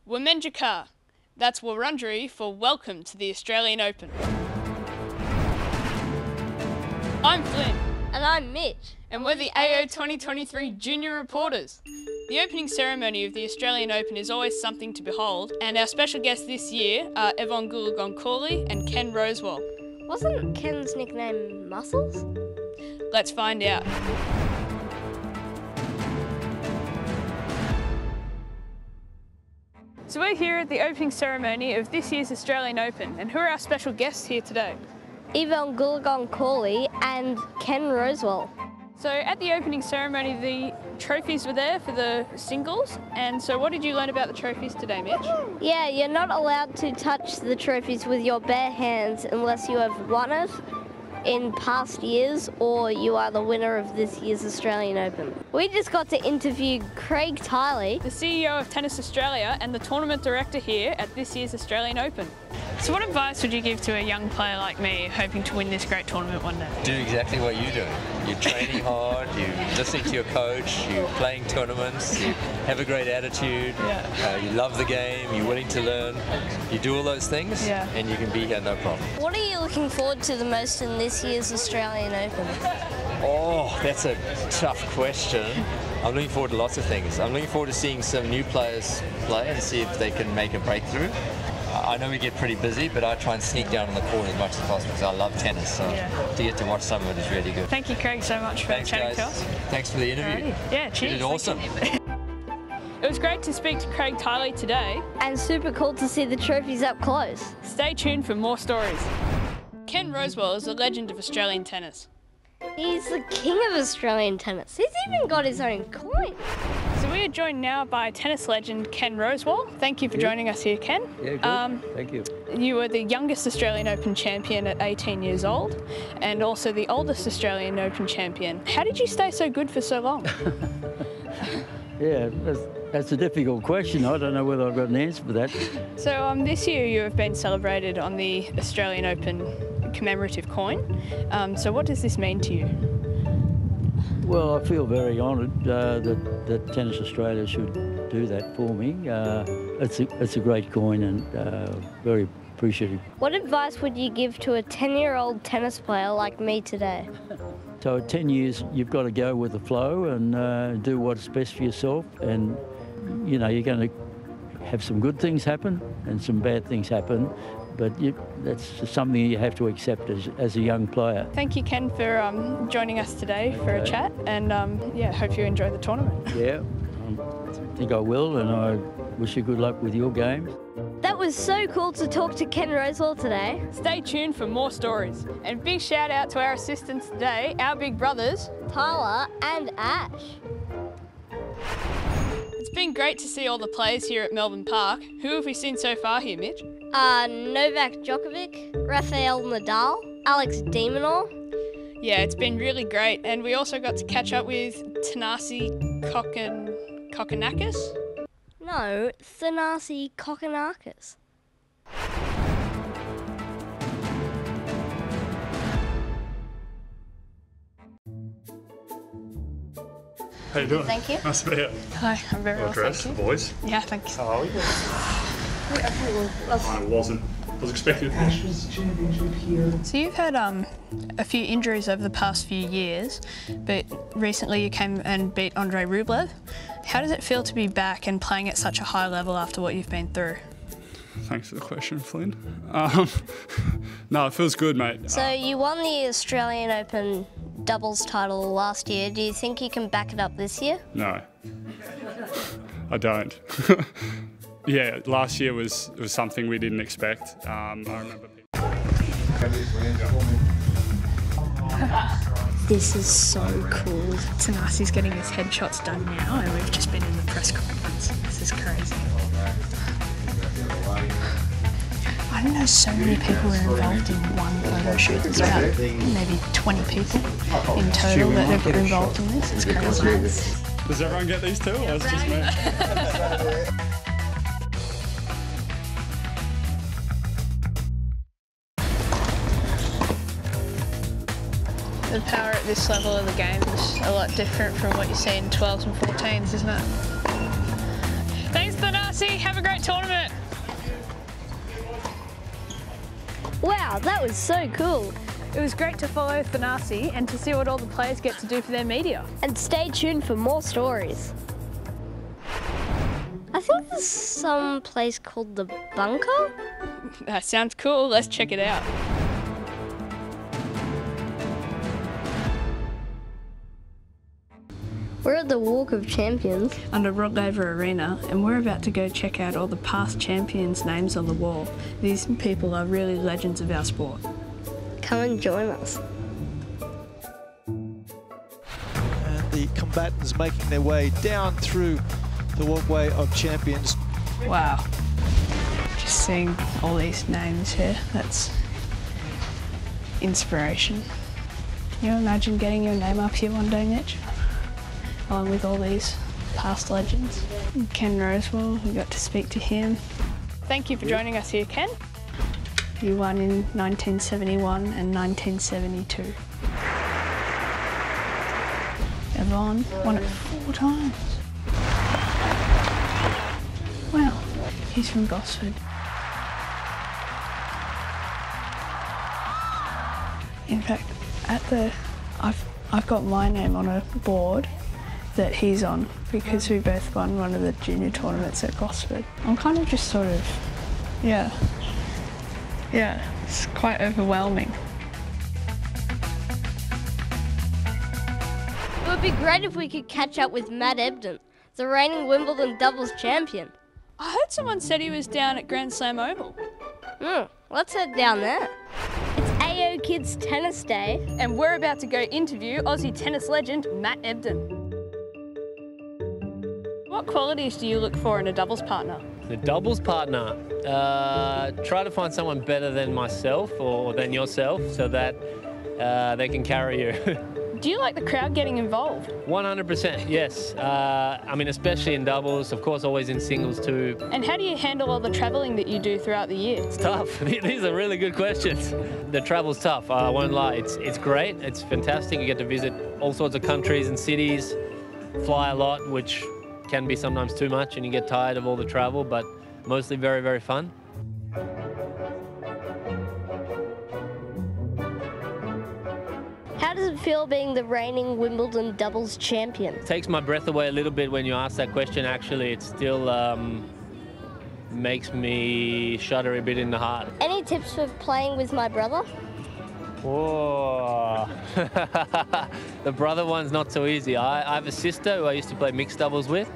Womenjaka. That's Wurundjeri for welcome to the Australian Open. I'm Flynn. And I'm Mitch. And we're the AO23 junior reporters. The opening ceremony of the Australian Open is always something to behold, and our special guests this year are Yvonne Goolagong-Cawley and Ken Rosewell. Wasn't Ken's nickname Muscles? Let's find out. So we're here at the opening ceremony of this year's Australian Open, and who are our special guests here today? Yvonne Goolagong-Cawley and Ken Rosewell. So at the opening ceremony, the trophies were there for the singles, and so what did you learn about the trophies today, Mitch? Yeah, you're not allowed to touch the trophies with your bare hands unless you have won it in past years or you are the winner of this year's Australian Open. We just got to interview Craig Tiley, the CEO of Tennis Australia and the tournament director here at this year's Australian Open. So what advice would you give to a young player like me hoping to win this great tournament one day? Do exactly what you're doing. You're training hard, you're listening to your coach, you're playing tournaments, you have a great attitude, you love the game, you're willing to learn. You do all those things and you can be here no problem. What are you looking forward to the most in this year's Australian Open? Oh, that's a tough question. I'm looking forward to lots of things. I'm looking forward to seeing some new players play and see if they can make a breakthrough. I know we get pretty busy, but I try and sneak down on the court as much as possible because I love tennis, so to get to watch some of it is really good. Thank you, Craig, so much for chatting to us. Thanks for the interview. Yeah, cheers. You did awesome. It was great to speak to Craig Tiley today. And super cool to see the trophies up close. Stay tuned for more stories. Ken Rosewell is a legend of Australian tennis. He's the king of Australian tennis. He's even got his own coin. So we are joined now by tennis legend Ken Rosewell. Thank you for joining us here, Ken. Yeah, good. Thank you. You were the youngest Australian Open champion at 18 years old and also the oldest Australian Open champion. How did you stay so good for so long? Yeah, that's a difficult question. I don't know whether I've got an answer for that. So this year you have been celebrated on the Australian Open commemorative coin. So what does this mean to you? Well, I feel very honoured that Tennis Australia should do that for me. It's a great coin and very appreciative. What advice would you give to a 10-year-old tennis player like me today? So at 10 years, you've got to go with the flow and do what's best for yourself. And, you know, you're going to have some good things happen and some bad things happen. But that's something you have to accept as a young player. Thank you, Ken, for joining us today for a chat, and hope you enjoy the tournament. Yeah, I think I will, and I wish you good luck with your games. That was so cool to talk to Ken Rosewell today. Stay tuned for more stories. And big shout out to our assistants today, our big brothers, Tyler and Ash. It's been great to see all the players here at Melbourne Park. Who have we seen so far here, Mitch? Novak Djokovic, Rafael Nadal, Alex de Minaur. Yeah, it's been really great. And we also got to catch up with Thanasi Kokkinakis. No, Thanasi Kokkinakis. How you doing? Thank you. Nice to meet you. Hi, I'm very well, dressed, thank the you. boys. Yeah, thank you. How are you? I wasn't. I was expecting it. So you've had a few injuries over the past few years, but recently you came and beat Andrei Rublev. How does it feel to be back and playing at such a high level after what you've been through? Thanks for the question, Flynn. No, it feels good, mate. So you won the Australian Open doubles title last year. Do you think you can back it up this year? No, I don't. Yeah, last year was something we didn't expect. I remember. This is so cool. Thanasi's getting his headshots done now, and we've just been in the press conference. This is crazy. I didn't know so many people were involved in one photo shoot. There's about maybe 20 people in total that are involved in this. It's crazy. Does everyone get these too, or it's just me? The power at this level of the game is a lot different from what you see in 12s and 14s, isn't it? Thanks, Thanasi. Have a great tournament. Wow, that was so cool. It was great to follow Thanasi and to see what all the players get to do for their media. And stay tuned for more stories. I think there's some place called the Bunker. That sounds cool. Let's check it out. We're at the Walk of Champions. Under Rod Laver Arena, and we're about to go check out all the past champions' names on the wall. These people are really legends of our sport. Come and join us. And the combatants making their way down through the Walkway of Champions. Wow. Just seeing all these names here, that's inspiration. Can you imagine getting your name up here one day, Mitch? Along with all these past legends. Ken Rosewell, we got to speak to him. Thank you for joining us here, Ken. You won in 1971 and 1972. Yvonne won it 4 times. Wow, he's from Gosford. In fact, I've got my name on a board that he's on because we both won one of the junior tournaments at Gosford. I'm kind of just sort of, yeah, it's quite overwhelming. It would be great if we could catch up with Matt Ebden, the reigning Wimbledon doubles champion. I heard someone said he was down at Grand Slam Oval. Let's head down there. It's AO Kids Tennis Day. And we're about to go interview Aussie tennis legend Matt Ebden. What qualities do you look for in a doubles partner? The doubles partner, try to find someone better than myself or than yourself so that they can carry you. Do you like the crowd getting involved? 100%, yes. I mean, especially in doubles, of course, always in singles too. And how do you handle all the travelling that you do throughout the year? It's tough. These are really good questions. The travel's tough, I won't lie. It's great, it's fantastic. You get to visit all sorts of countries and cities, fly a lot, which can be sometimes too much and you get tired of all the travel, but mostly very, very fun. How does it feel being the reigning Wimbledon doubles champion? It takes my breath away a little bit when you ask that question, actually. It still makes me shudder a bit in the heart. Any tips for playing with my brother? Whoa. The brother one's not so easy. I have a sister who I used to play mixed doubles with.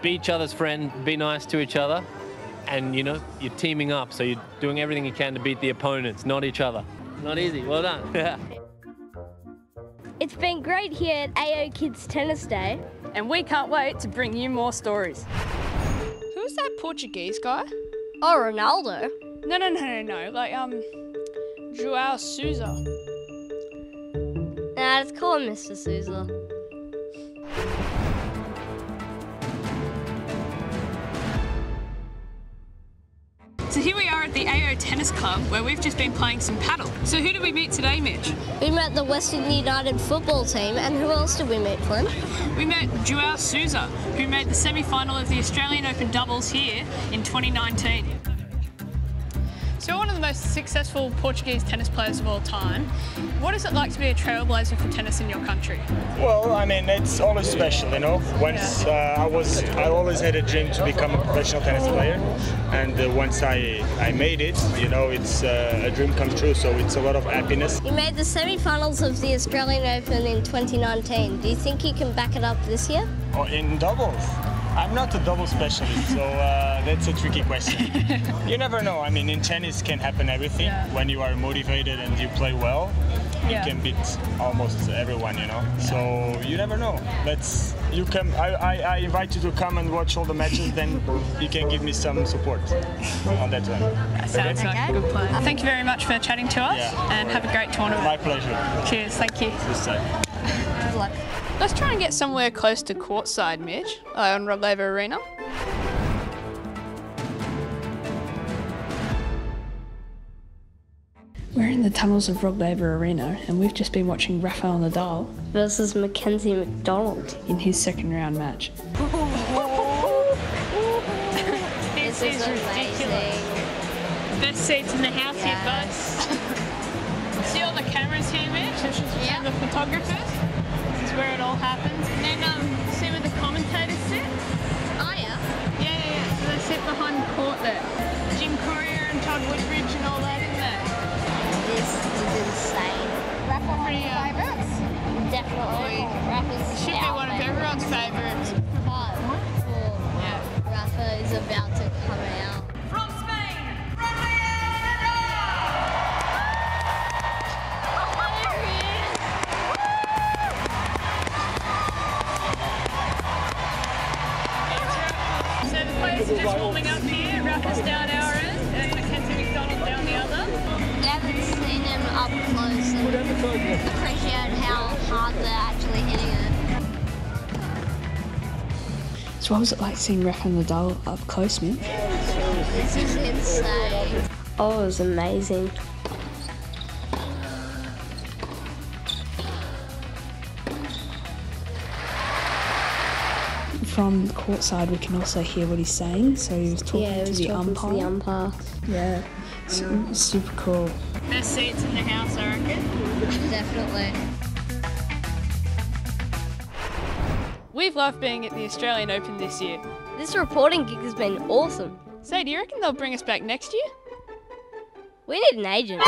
Be each other's friend, be nice to each other, and you know, you're teaming up, so you're doing everything you can to beat the opponents, not each other. Not easy, well done. It's been great here at AO Kids Tennis Day. And we can't wait to bring you more stories. Who's that Portuguese guy? Oh, Ronaldo? No. Like, João Sousa. Nah, let's call him Mr. Sousa. So here we are at the AO Tennis Club where we've just been playing some paddle. So who did we meet today, Mitch? We met the Western United football team, and who else did we meet, Flynn? We met João Sousa, who made the semi-final of the Australian Open doubles here in 2019. So you're one of the most successful Portuguese tennis players of all time. What is it like to be a trailblazer for tennis in your country? Well, I mean, it's always special, you know. Once I always had a dream to become a professional tennis player, and once I made it, you know, it's a dream come true. So it's a lot of happiness. You made the semi-finals of the Australian Open in 2019. Do you think you can back it up this year? Oh, in doubles? I'm not a double specialist, so that's a tricky question. You never know. I mean, in tennis can happen everything. Yeah. When you are motivated and you play well, you can beat almost everyone, you know. So you never know. You come. I invite you to come and watch all the matches. Then you can give me some support on that one. That sounds like a good plan. Thank you very much for chatting to us, and have a great tournament. My pleasure. Cheers. Thank you. Good luck. Let's try and get somewhere close to courtside, Mitch, on Rod Laver Arena. We're in the tunnels of Rod Laver Arena, and we've just been watching Rafael Nadal Versus Mackenzie McDonald. in his second round match. This is ridiculous. Best seats in the house here, folks. See all the cameras here, Mitch? And the photographers. This is where it all happens. And then see where the commentators sit? Oh yeah. Yeah. So they sit behind the court there. Jim Courier and Todd Woodbridge and all that in there. This is insane. Rafa, one of your favourites? Definitely. Rafa's Should be one of everyone's favourites. But Rafa is about to come out. From Spain, Rafael Nadal! So the players are just warming up here. Rafa's down our end and Mackenzie McDonald down the other. We haven't seen him up close and appreciate how hard they're actually hitting it. So what was it like seeing Rafael Nadal up close, Mitch? This is insane. Oh, it was amazing. From the court side, we can also hear what he's saying. So he was talking to the umpire. Yeah, super cool. Best seats in the house, I reckon. Definitely. We've loved being at the Australian Open this year. This reporting gig has been awesome. So, do you reckon they'll bring us back next year? We need an agent.